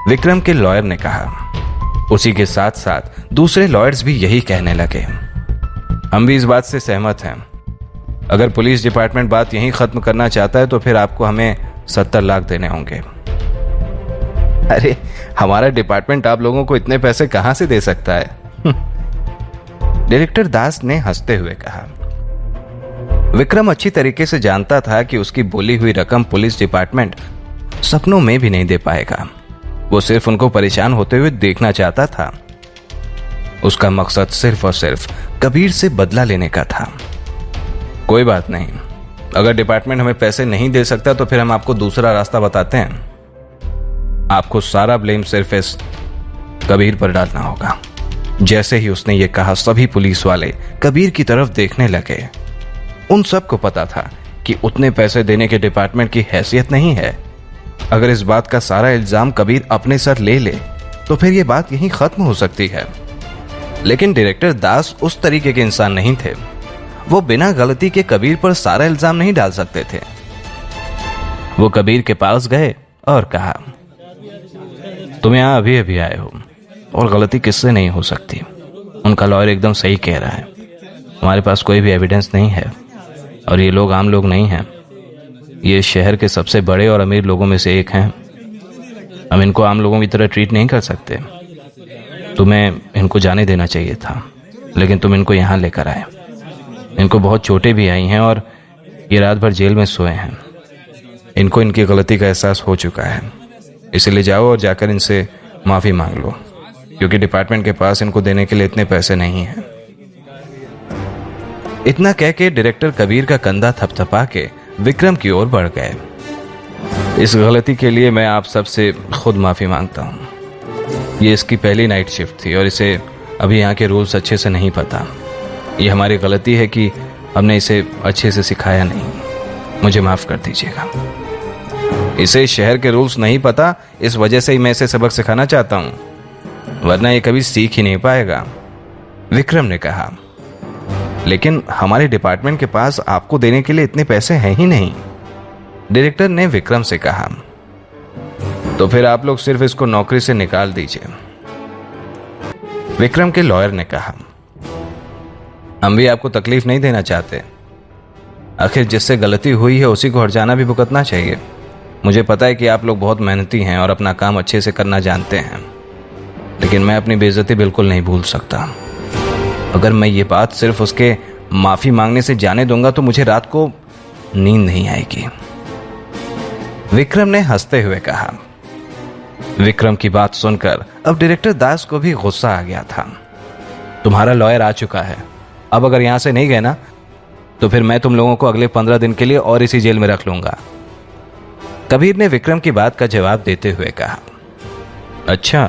विक्रम के लॉयर ने कहा। उसी के साथ साथ दूसरे लॉयर्स भी यही कहने लगे। हम भी इस बात से सहमत हैं। अगर पुलिस डिपार्टमेंट बात यहीं खत्म करना चाहता है तो फिर आपको हमें 70 लाख देने होंगे। अरे हमारा डिपार्टमेंट आप लोगों को इतने पैसे कहां से दे सकता है? डायरेक्टर दास ने हंसते हुए कहा। विक्रम अच्छी तरीके से जानता था कि उसकी बोली हुई रकम पुलिस डिपार्टमेंट सपनों में भी नहीं दे पाएगा। वो सिर्फ उनको परेशान होते हुए देखना चाहता था। उसका मकसद सिर्फ और सिर्फ कबीर से बदला लेने का था। कोई बात नहीं, अगर डिपार्टमेंट हमें पैसे नहीं दे सकता तो फिर हम आपको दूसरा रास्ता बताते हैं। आपको सारा ब्लेम सिर्फ इस कबीर पर डालना होगा। जैसे ही उसने ये कहा, सभी पुलिस वाले कबीर की तरफ देखने लगे। उन सबको पता था कि उतने पैसे देने के डिपार्टमेंट की हैसियत नहीं है। अगर इस बात का सारा इल्जाम कबीर अपने सर ले ले तो फिर यह बात यहीं खत्म हो सकती है। लेकिन डायरेक्टर दास उस तरीके के इंसान नहीं थे। वो बिना गलती के कबीर पर सारा इल्जाम नहीं डाल सकते थे। वो कबीर के पास गए और कहा, तुम यहां अभी अभी आए हो और गलती किससे नहीं हो सकती। उनका लॉयर एकदम सही कह रहा है। हमारे पास कोई भी एविडेंस नहीं है और ये लोग आम लोग नहीं हैं। ये शहर के सबसे बड़े और अमीर लोगों में से एक हैं। हम इनको आम लोगों की तरह ट्रीट नहीं कर सकते। तुम्हें इनको जाने देना चाहिए था, लेकिन तुम इनको यहाँ लेकर आए। इनको बहुत चोटें भी आई हैं और ये रात भर जेल में सोए हैं। इनको इनकी गलती का एहसास हो चुका है, इसलिए जाओ और जाकर इनसे माफ़ी मांग लो, क्योंकि डिपार्टमेंट के पास इनको देने के लिए इतने पैसे नहीं हैं। इतना कह के डायरेक्टर कबीर का कंधा थपथपा के विक्रम की ओर बढ़ गए। इस गलती के लिए मैं आप सबसे खुद माफ़ी मांगता हूँ। ये इसकी पहली नाइट शिफ्ट थी और इसे अभी यहाँ के रूल्स अच्छे से नहीं पता। ये हमारी गलती है कि हमने इसे अच्छे से सिखाया नहीं। मुझे माफ़ कर दीजिएगा। इसे शहर के रूल्स नहीं पता, इस वजह से ही मैं इसे सबक सिखाना चाहता हूँ, वरना ये कभी सीख ही नहीं पाएगा, विक्रम ने कहा। लेकिन हमारे डिपार्टमेंट के पास आपको देने के लिए इतने पैसे हैं ही नहीं, डायरेक्टर ने विक्रम से कहा। तो फिर आप लोग सिर्फ इसको नौकरी से निकाल दीजिए, विक्रम के लॉयर ने कहा। हम भी आपको तकलीफ नहीं देना चाहते। आखिर जिससे गलती हुई है उसी को हर्जाना भी भुगतना चाहिए। मुझे पता है कि आप लोग बहुत मेहनती हैं और अपना काम अच्छे से करना जानते हैं, लेकिन मैं अपनी बेइज्जती बिल्कुल नहीं भूल सकता। अगर मैं ये बात सिर्फ उसके माफी मांगने से जाने दूंगा तो मुझे रात को नींद नहीं आएगी, विक्रम ने हंसते हुए कहा। विक्रम की बात सुनकर अब डायरेक्टर दास को भी गुस्सा आ गया था। तुम्हारा लॉयर आ चुका है, अब अगर यहां से नहीं गए ना तो फिर मैं तुम लोगों को अगले 15 दिन के लिए और इसी जेल में रख लूंगा, कबीर ने विक्रम की बात का जवाब देते हुए कहा। अच्छा,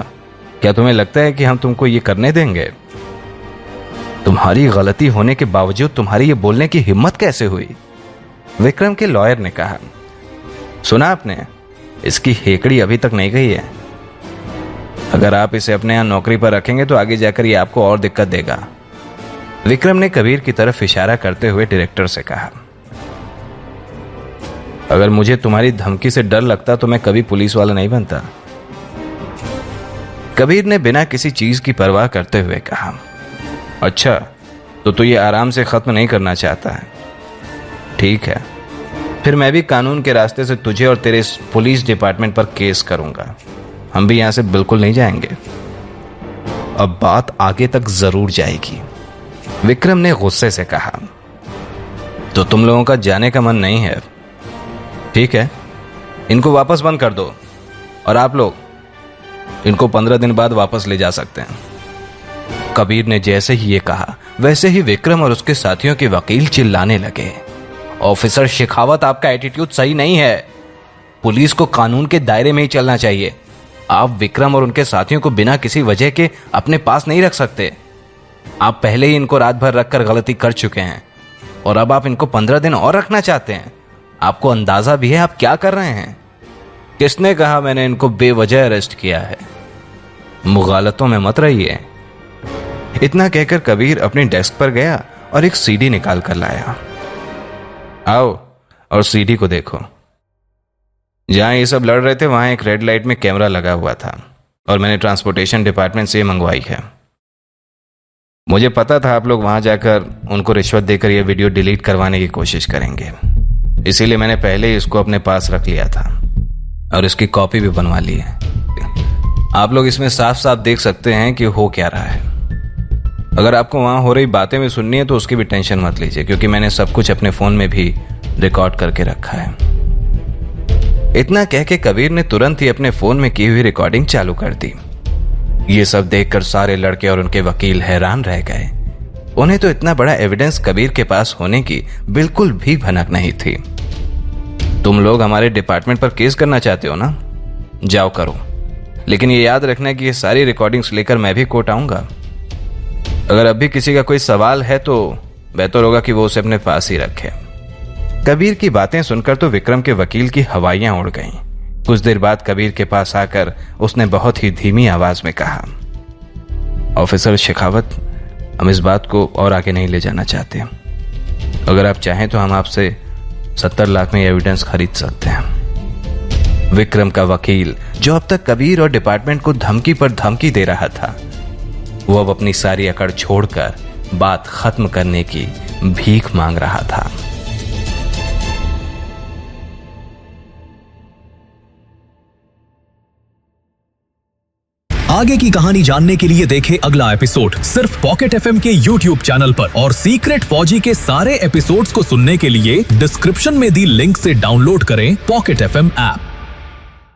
क्या तुम्हें लगता है कि हम तुमको ये करने देंगे? तुम्हारी गलती होने के बावजूद तुम्हारी ये बोलने की हिम्मत कैसे हुई? विक्रम के लॉयर ने कहा। सुना आपने, इसकी हेकड़ी अभी तक नहीं गई है। अगर आप इसे अपने यहां नौकरी पर रखेंगे तो आगे जाकर ये आपको और दिक्कत देगा, विक्रम ने कबीर की तरफ इशारा करते हुए डायरेक्टर से कहा। अगर मुझे तुम्हारी धमकी से डर लगता तो मैं कभी पुलिस वाला नहीं बनता, कबीर ने बिना किसी चीज की परवाह करते हुए कहा। अच्छा, तो ये आराम से खत्म नहीं करना चाहता है? ठीक है, फिर मैं भी कानून के रास्ते से तुझे और तेरे पुलिस डिपार्टमेंट पर केस करूंगा। हम भी यहां से बिल्कुल नहीं जाएंगे। अब बात आगे तक जरूर जाएगी, विक्रम ने गुस्से से कहा। तो तुम लोगों का जाने का मन नहीं है? ठीक है, इनको वापस बंद कर दो और आप लोग इनको 15 दिन बाद वापस ले जा सकते हैं। कबीर ने जैसे ही ये कहा वैसे ही विक्रम और उसके साथियों के वकील चिल्लाने लगे। ऑफिसर शेखावत, आपका एटीट्यूड सही नहीं है। पुलिस को कानून के दायरे में ही चलना चाहिए। आप विक्रम और उनके साथियों को बिना किसी वजह के अपने पास नहीं रख सकते। आप पहले ही इनको रात भर रखकर गलती कर चुके हैं और अब आप इनको 15 दिन और रखना चाहते हैं। आपको अंदाजा भी है आप क्या कर रहे हैं? किसने कहा मैंने इनको बेवजह अरेस्ट किया है? मुगालतों में मत रहिए। इतना कहकर कबीर अपने डेस्क पर गया और एक सीडी निकाल कर लाया। आओ और सीडी को देखो। जहां ये सब लड़ रहे थे वहां एक रेड लाइट में कैमरा लगा हुआ था और मैंने ट्रांसपोर्टेशन डिपार्टमेंट से ये मंगवाई है। मुझे पता था आप लोग वहां जाकर उनको रिश्वत देकर यह वीडियो डिलीट करवाने की कोशिश करेंगे, इसीलिए मैंने पहले ही इसको अपने पास रख लिया था और इसकी कॉपी भी बनवा ली है। आप लोग इसमें साफ साफ देख सकते हैं कि हो क्या रहा है। अगर आपको वहां हो रही बातें भी सुननी है तो उसकी भी टेंशन मत लीजिए, क्योंकि मैंने सब कुछ अपने फोन में भी रिकॉर्ड करके रखा है। इतना कह के कबीर ने तुरंत ही अपने फोन में की हुई रिकॉर्डिंग चालू कर दी। ये सब देखकर सारे लड़के और उनके वकील हैरान रह गए। उन्हें तो इतना बड़ा एविडेंस कबीर के पास होने की बिल्कुल भी भनक नहीं थी। तुम लोग हमारे डिपार्टमेंट पर केस करना चाहते हो ना, जाओ करो, लेकिन ये याद रखना कि ये सारी रिकॉर्डिंग्स लेकर मैं भी कोर्ट आऊंगा। अगर अभी किसी का कोई सवाल है तो बेहतर होगा कि वो उसे अपने पास ही रखे। कबीर की बातें सुनकर तो विक्रम के वकील की हवाइयां उड़ गईं। कुछ देर बाद कबीर के पास आकर उसने बहुत ही धीमी आवाज में कहा, ऑफिसर शेखावत, हम इस बात को और आगे नहीं ले जाना चाहते। अगर आप चाहें तो हम आपसे 70 लाख में एविडेंस खरीद सकते हैं। विक्रम का वकील, जो अब तक कबीर और डिपार्टमेंट को धमकी पर धमकी दे रहा था, वो अब अपनी सारी अकड़ छोड़कर बात खत्म करने की भीख मांग रहा था। आगे की कहानी जानने के लिए देखें अगला एपिसोड सिर्फ पॉकेट एफएम के यूट्यूब चैनल पर, और सीक्रेट फौजी के सारे एपिसोड्स को सुनने के लिए डिस्क्रिप्शन में दी लिंक से डाउनलोड करें पॉकेट एफएम ऐप।